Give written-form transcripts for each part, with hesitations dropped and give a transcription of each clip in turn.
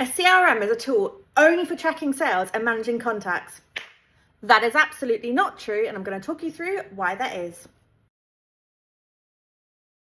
A CRM is a tool only for tracking sales and managing contacts. That is absolutely not true, and I'm going to talk you through why that is.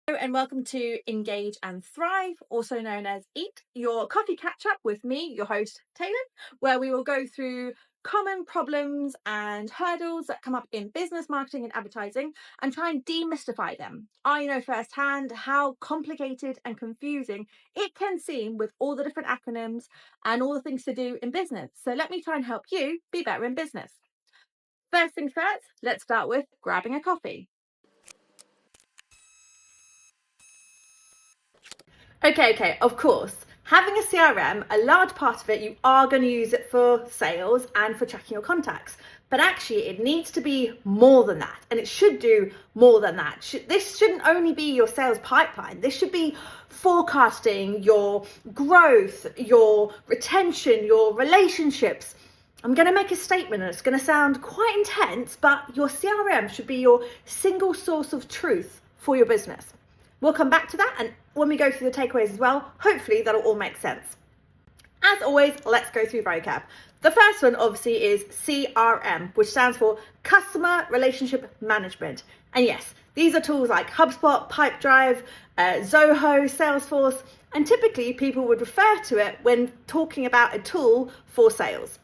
Hello and welcome to Engage and Thrive, also known as EAT, your coffee catch-up with me, your host, Taelon, where we will go through common problems and hurdles that come up in business, marketing and advertising and try and demystify them. I know firsthand how complicated and confusing it can seem with all the different acronyms and all the things to do in business. So let me try and help you be better in business. First things first, let's start with grabbing a coffee. Okay, of course. Having a CRM, a large part of it, you are going to use it for sales and for tracking your contacts. But actually, it needs to be more than that. And it should do more than that. This shouldn't only be your sales pipeline. This should be forecasting your growth, your retention, your relationships. I'm going to make a statement and it's going to sound quite intense, but your CRM should be your single source of truth for your business. We'll come back to that, and when we go through the takeaways as well, hopefully that'll all make sense. As always, let's go through Vocab. The first one obviously is CRM, which stands for Customer Relationship Management. And yes, these are tools like HubSpot, Pipedrive, Zoho, Salesforce, and typically people would refer to it when talking about a tool for sales.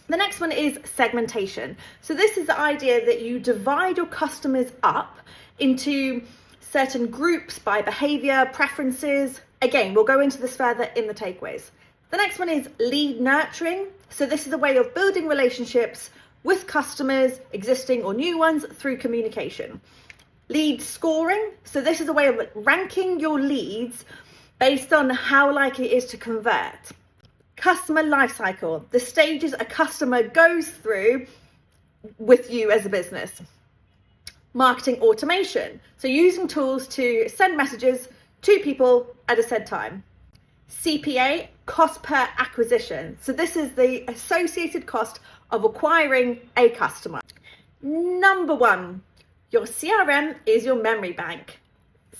The next one is segmentation. So this is the idea that you divide your customers up into certain groups by behavior, preferences. Again, we'll go into this further in the takeaways. The next one is lead nurturing. So this is a way of building relationships with customers, existing or new ones, through communication. Lead scoring. So this is a way of ranking your leads based on how likely it is to convert. Customer lifecycle, the stages a customer goes through with you as a business. Marketing automation, so using tools to send messages to people at a set time. CPA, cost per acquisition, so this is the associated cost of acquiring a customer. Number one, your CRM is your memory bank.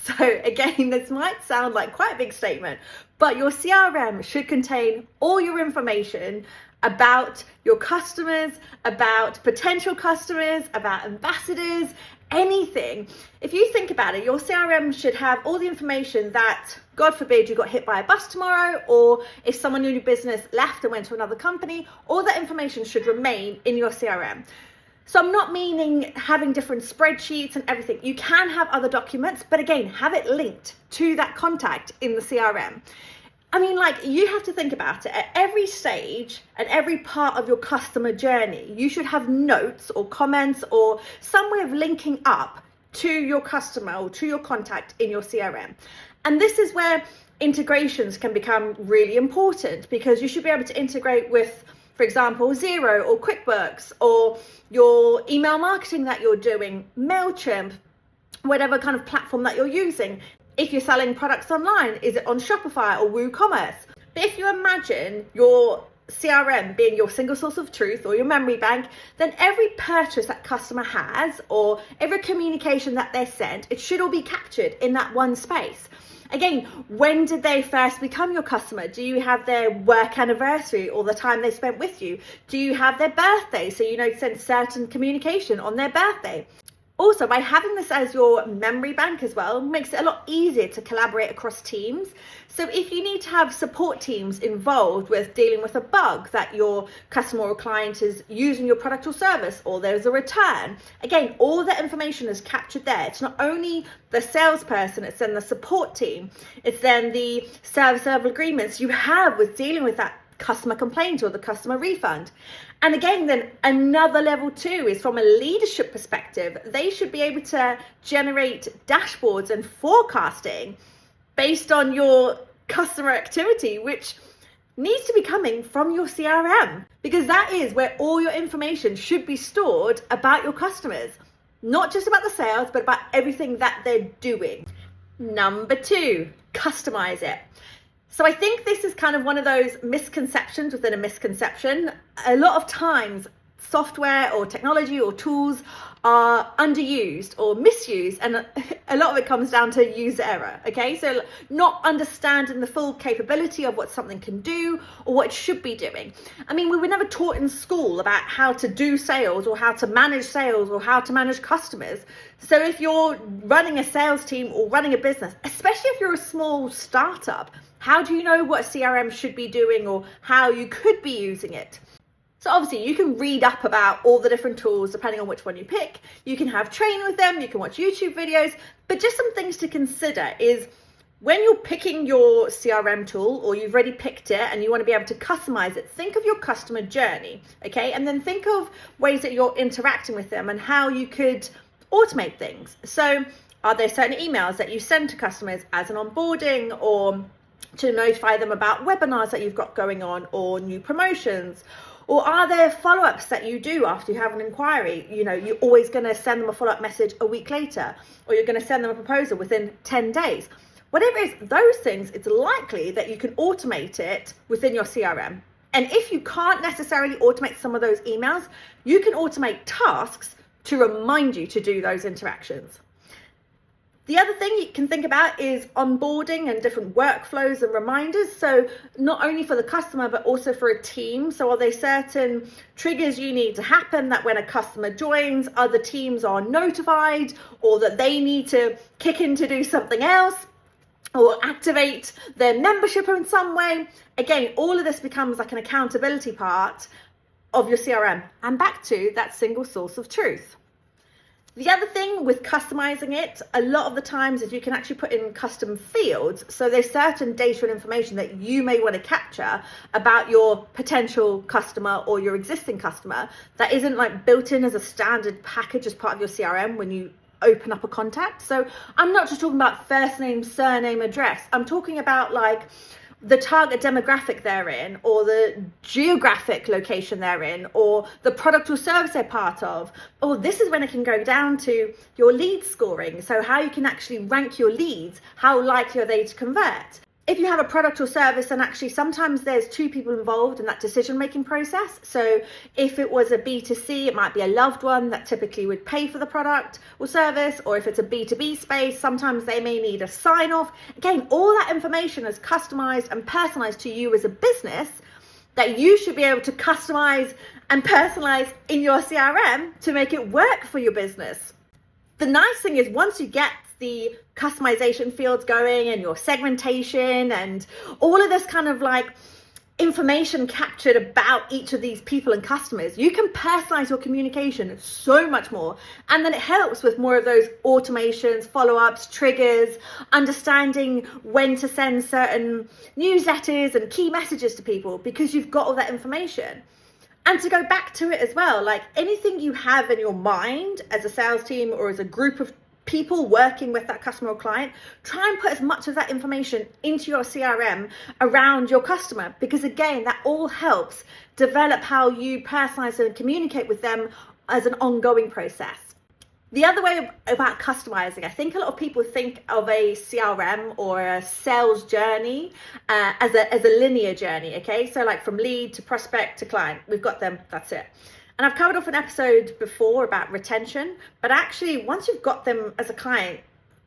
So again, this might sound like quite a big statement, but your CRM should contain all your information about your customers, about potential customers, about ambassadors, anything. If you think about it, your CRM should have all the information that, God forbid, you got hit by a bus tomorrow, or if someone in your business left and went to another company, all that information should remain in your CRM. So I'm not meaning having different spreadsheets and everything. You can have other documents, but again, have it linked to that contact in the CRM. I mean, like, you have to think about it. At every stage and every part of your customer journey, you should have notes or comments or some way of linking up to your customer or to your contact in your CRM. And this is where integrations can become really important, because you should be able to integrate with, for example, Xero or QuickBooks or your email marketing that you're doing, MailChimp, whatever kind of platform that you're using. If you're selling products online, is it on Shopify or WooCommerce? But if you imagine your CRM being your single source of truth or your memory bank, then every purchase that customer has or every communication that they're sent, it should all be captured in that one space. Again, when did they first become your customer? Do you have their work anniversary or the time they spent with you? Do you have their birthday? So send certain communication on their birthday. Also, by having this as your memory bank as well, makes it a lot easier to collaborate across teams. So if you need to have support teams involved with dealing with a bug that your customer or client is using your product or service, or there's a return, again, all that information is captured there. It's not only the salesperson, it's then the support team. It's then the service level agreements you have with dealing with that customer complaint or the customer refund. And again, then another level too is from a leadership perspective. They should be able to generate dashboards and forecasting based on your customer activity, which needs to be coming from your CRM, because that is where all your information should be stored about your customers, not just about the sales, but about everything that they're doing. Number two, customize it. So I think this is kind of one of those misconceptions within a misconception. A lot of times, software or technology or tools are underused or misused, and a lot of it comes down to user error. Okay, so not understanding the full capability of what something can do or what it should be doing. I mean, we were never taught in school about how to do sales or how to manage sales or how to manage customers. So if you're running a sales team or running a business, especially if you're a small startup, how do you know what a CRM should be doing or how you could be using it? So obviously you can read up about all the different tools depending on which one you pick. You can have training with them, you can watch YouTube videos, but just some things to consider is when you're picking your CRM tool or you've already picked it and you want to be able to customize it, think of your customer journey, okay? And then think of ways that you're interacting with them and how you could automate things. So are there certain emails that you send to customers as an onboarding or to notify them about webinars that you've got going on or new promotions? Or are there follow-ups that you do after you have an inquiry? You know, you're always going to send them a follow-up message a week later, or you're going to send them a proposal within 10 days. Whatever it is, those things, it's likely that you can automate it within your CRM. And if you can't necessarily automate some of those emails, you can automate tasks to remind you to do those interactions. The other thing you can think about is onboarding and different workflows and reminders. So not only for the customer, but also for a team. So are there certain triggers you need to happen that when a customer joins, other teams are notified or that they need to kick in to do something else or activate their membership in some way? Again, all of this becomes like an accountability part of your CRM and back to that single source of truth. The other thing with customizing it, a lot of the times is you can actually put in custom fields. So there's certain data and information that you may want to capture about your potential customer or your existing customer that isn't like built in as a standard package as part of your CRM when you open up a contact. So I'm not just talking about first name, surname, address. I'm talking about like the target demographic they're in, or the geographic location they're in, or the product or service they're part of. Or this is when it can go down to your lead scoring. So how you can actually rank your leads, how likely are they to convert? If you have a product or service, and actually sometimes there's two people involved in that decision-making process. So if it was a B2C, it might be a loved one that typically would pay for the product or service, or if it's a B2B space, sometimes they may need a sign-off. Again, all that information is customized and personalized to you as a business that you should be able to customize and personalize in your CRM to make it work for your business. The nice thing is once you get the customization fields going and your segmentation and all of this kind of like information captured about each of these people and customers, you can personalize your communication so much more. And then it helps with more of those automations, follow-ups, triggers, understanding when to send certain newsletters and key messages to people because you've got all that information. And to go back to it as well, like anything you have in your mind as a sales team or as a group of people working with that customer or client, try and put as much of that information into your CRM around your customer, because again, that all helps develop how you personalize and communicate with them as an ongoing process. The other way about customizing, I think a lot of people think of a CRM or a sales journey as a linear journey, okay? So like from lead to prospect to client, we've got them, that's it. And I've covered off an episode before about retention, but actually once you've got them as a client,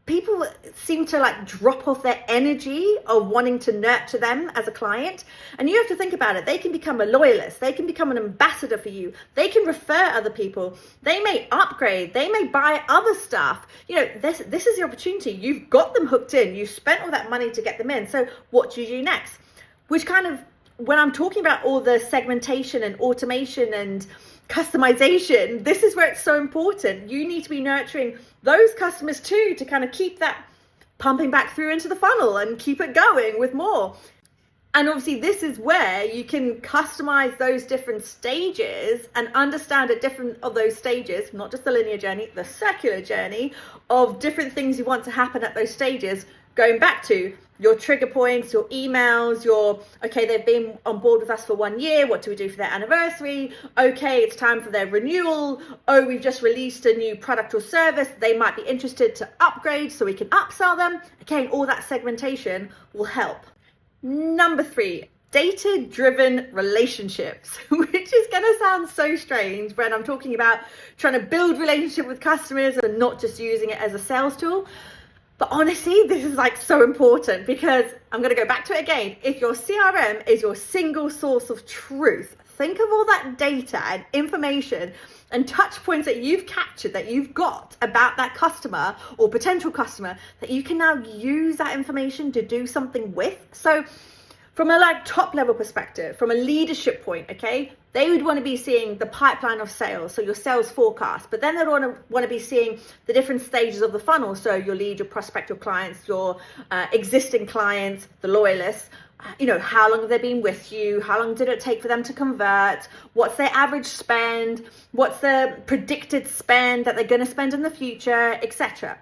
people seem to like drop off their energy of wanting to nurture them as a client. And you have to think about it. They can become a loyalist. They can become an ambassador for you. They can refer other people. They may upgrade. They may buy other stuff. You know, this is the opportunity. You've got them hooked in. You've spent all that money to get them in. So what do you do next? Which kind of, when I'm talking about all the segmentation and automation and customization, this is where it's so important. You need to be nurturing those customers too to kind of keep that pumping back through into the funnel and keep it going with more. And obviously this is where you can customize those different stages and understand at different of those stages, not just the linear journey, the circular journey of different things you want to happen at those stages, going back to your trigger points, your emails, okay, they've been on board with us for 1 year. What do we do for their anniversary? Okay, it's time for their renewal. Oh, we've just released a new product or service. They might be interested to upgrade so we can upsell them. Again, all that segmentation will help. Number 3, data-driven relationships, which is going to sound so strange when I'm talking about trying to build relationship with customers and not just using it as a sales tool. But honestly, this is like so important, because I'm going to go back to it again. If your CRM is your single source of truth, think of all that data and information and touch points that you've captured, that you've got about that customer or potential customer, that you can now use that information to do something with. So from a like top level perspective, from a leadership point, okay, they would want to be seeing the pipeline of sales, so your sales forecast, but then they'd want to be seeing the different stages of the funnel, so your lead, your prospect, your clients, your existing clients, the loyalists. You know, how long have they been with you? How long did it take for them to convert? What's their average spend? What's the predicted spend that they're going to spend in the future, etc.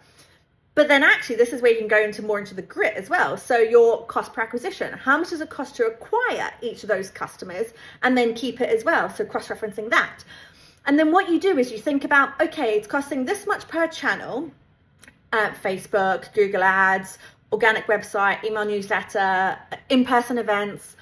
But then actually, this is where you can go more into the grit as well. So your cost per acquisition, how much does it cost to acquire each of those customers and then keep it as well? So cross-referencing that. And then what you do is you think about, okay, it's costing this much per channel, Facebook, Google Ads, organic website, email newsletter, in-person events.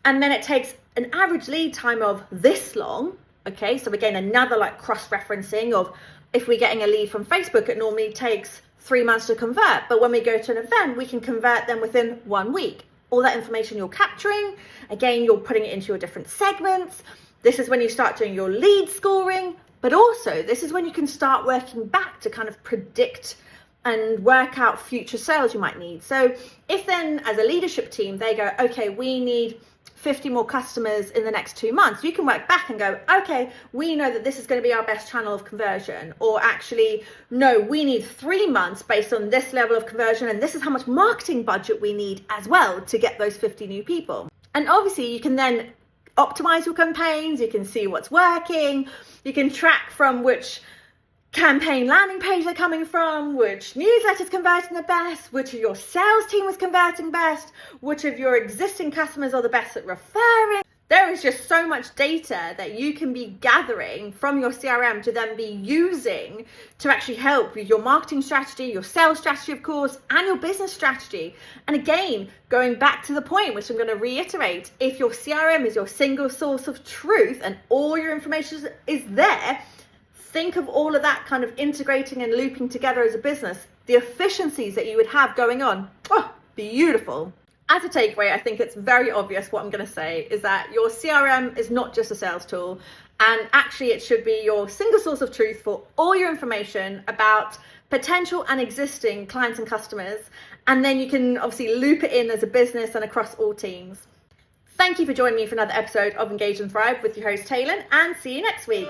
And then it takes an average lead time of this long. Okay, so again, another like cross-referencing of, if we're getting a lead from Facebook, it normally takes 3 months to convert, but when we go to an event, we can convert them within 1 week. All that information you're capturing, again, you're putting it into your different segments. This is when you start doing your lead scoring, but also this is when you can start working back to kind of predict and work out future sales you might need. So if then as a leadership team, they go, okay, we need 50 more customers in the next 2 months, you can work back and go, okay, we know that this is going to be our best channel of conversion, or actually, no, we need 3 months based on this level of conversion, and this is how much marketing budget we need as well to get those 50 new people. And obviously you can then optimize your campaigns, you can see what's working, you can track from which campaign landing page they're coming from, which newsletter's converting the best, which of your sales team is converting best, which of your existing customers are the best at referring. There is just so much data that you can be gathering from your CRM to then be using to actually help with your marketing strategy, your sales strategy, of course, and your business strategy. And again, going back to the point, which I'm going to reiterate, if your CRM is your single source of truth and all your information is there, think of all of that kind of integrating and looping together as a business, the efficiencies that you would have going on. Oh, beautiful. As a takeaway, I think it's very obvious what I'm going to say is that your CRM is not just a sales tool, and actually it should be your single source of truth for all your information about potential and existing clients and customers. And then you can obviously loop it in as a business and across all teams. Thank you for joining me for another episode of Engage and Thrive with your host, Taelon, and see you next week.